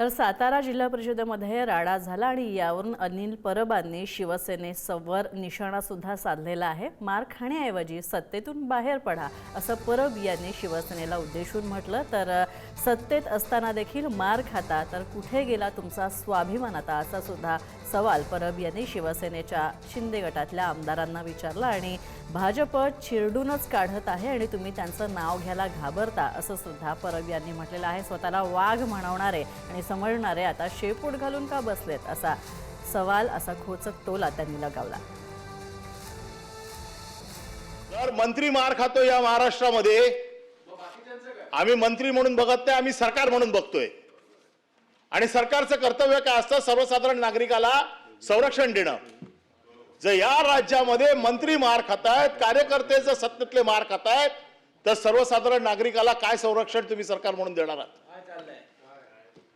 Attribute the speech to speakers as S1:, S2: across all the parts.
S1: तर सातारा जिल्हा परिषदेमध्ये राडा झाला आणि यावरून अनिल परबांनी शिवसेनेवर निशाणा सुद्धा साधलेला आहे। मार खाण्याऐवजी सत्तेतून बाहेर पडा असं परब यांनी शिवसेनेला उद्देशून म्हटलं। तर सत्तेत असताना देखील मार खाता तर कुठे गेला तुमचा स्वाभिमान आता, असा सुद्धा सवाल परब यांनी शिवसेनेच्या शिंदे गटातल्या आमदारांना विचारला। आणि भाजप चिरडूनच काढत आहे आणि तुम्ही त्यांचं नाव घ्यायला घाबरता असं सुद्धा परब यांनी म्हटलेलं आहे। स्वतःला वाघ म्हणवणारे आणि समजणारे आता शेपूट घालून का बसलेत असा सवाल, असा खोचक टोला त्यांनी लगावला।
S2: तर मंत्री मार खातो या महाराष्ट्रामध्ये, आम्ही मंत्री म्हणून बघत नाही, आम्ही सरकार म्हणून बघतोय। आणि सरकारचं कर्तव्य काय असतं? सर्वसाधारण नागरिकाला संरक्षण देणं। जर या राज्यामध्ये मंत्री मार खातायत, कार्यकर्ते जर सत्तेतले मार खातायत, तर सर्वसाधारण नागरिकाला काय संरक्षण तुम्ही सरकार म्हणून देणार आहात?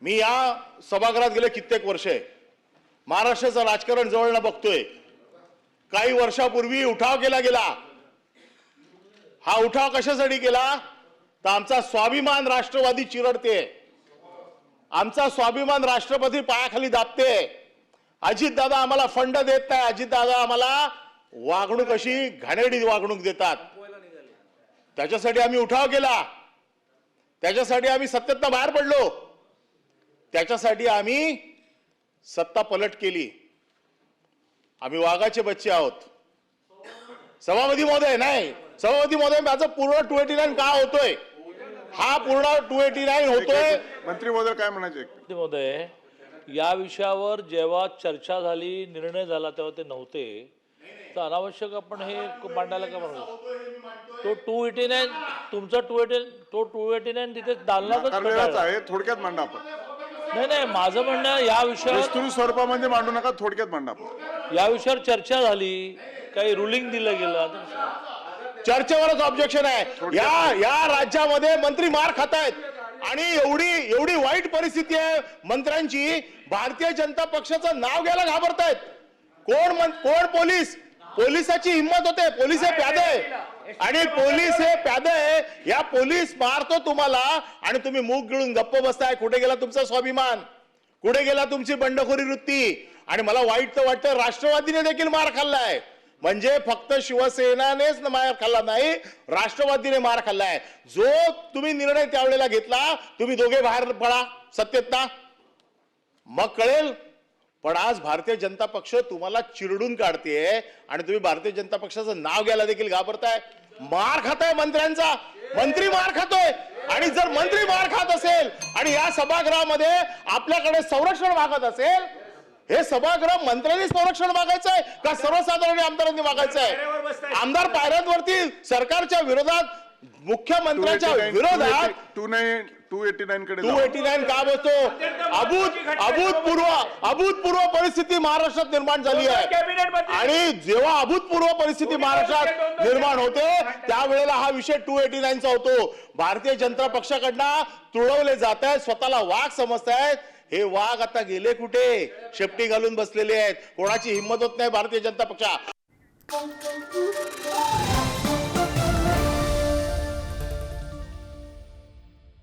S2: मी या सभागृहात गेले कित्येक वर्षे महाराष्ट्राचं राजकारण जवळनं बघतोय। काही वर्षापूर्वी उठाव केला गेला। हा उठाव कशासाठी केला? तर आमचा स्वाभिमान राष्ट्रवादी चिरडते, आमचा स्वाभिमान राष्ट्रपती पायाखाली दाबते। अजितदादा आम्हाला फंड देत नाही, अजितदादा आम्हाला वागणूक अशी घाणेरडी वागणूक देतात। त्याच्यासाठी आम्ही उठाव केला, त्याच्यासाठी आम्ही सत्तेतनं बाहेर पडलो, त्याच्यासाठी आम्ही सत्ता पलट केली। आम्ही वाघाचे बच्चे आहोत। सभापती महोदय, नाही सभापती महोदय, माझं पूर्ण 289 का होतोय? हा पूर्ण 289 होतोय।
S3: मंत्री महोदय काय म्हणायचे?
S4: महोदय, या विषयावर जेव्हा चर्चा झाली, निर्णय झाला, तेव्हा ते नव्हते, तर अनावश्यक आपण हे मांडायला का म्हणतो? तो 289 तुमचा 289 तिथे दालनातच
S3: आहे, थोडक्यात मांडा आपण।
S4: नाही, माझं म्हणणं या विषयावर
S3: विस्तृत स्वरूपामध्ये मांडू नका, थोडक्यात मांडा आपण।
S4: या विषयावर चर्चा झाली, काही रुलिंग दिलं गेलं,
S2: चर्चेवरच ऑब्जेक्शन आहे। या राज्यामध्ये मंत्री मार खातायत आणि एवढी वाईट परिस्थिती आहे मंत्र्यांची, भारतीय जनता पक्षाचं नाव घ्यायला घाबरतायत। कोण पोलिसाची हिंमत होते? पोलीस हे प्यादे, आणि पोलीस हे प्यादे, या पोलीस मारतो तुम्हाला आणि तुम्ही मूग गिळून गप्प बसताय। कुठे गेला तुमचा स्वाभिमान? कुठे गेला तुमची बंडखोरी वृत्ती? आणि मला वाईट तर वाटतं, राष्ट्रवादीने देखील मार खाल्लाय। म्हणजे फक्त शिवसेनेनेच मार खाल्ला नाही, राष्ट्रवादीने मार खाल्लाय। जो तुम्ही निर्णय त्यावेळेला घेतला, तुम्ही दोघे बाहेर पडा सत्तेतना, मग कळेल। पण आज भारतीय जनता पक्ष तुम्हाला चिरडून काढतेय आणि तुम्ही भारतीय जनता पक्षाचं नाव घ्यायला देखील घाबरताय। मार खाताय मंत्र्यांचा, मंत्री मार खातोय। आणि जर मंत्री मार खात असेल आणि या सभागृहामध्ये आपल्याकडे संरक्षण मागत असेल, हे सभागृह मंत्र्यांनी संरक्षण मागायचंय का सर्वसाधारण आमदारांनी मागायचंय? आमदार पायऱ्यांवरती सरकारच्या विरोधात, मुख्यमंत्र्यांच्या विरोधात 289 का बसतो? अभूतपूर्व परिस्थिती महाराष्ट्रात निर्माण झाली आहे। आणि जेव्हा अभूतपूर्व परिस्थिती महाराष्ट्रात निर्माण होते, त्यावेळेला हा विषय 289 चा होतो। भारतीय जनता पक्षाकडनं तुळवले जात आहेत, स्वतःला वाघ समजतायत। हे वाघ आता गेले कुठे? शेपटी घालून बसलेले आहेत। कोणाची हिंमत होत नाही भारतीय जनता पक्षा।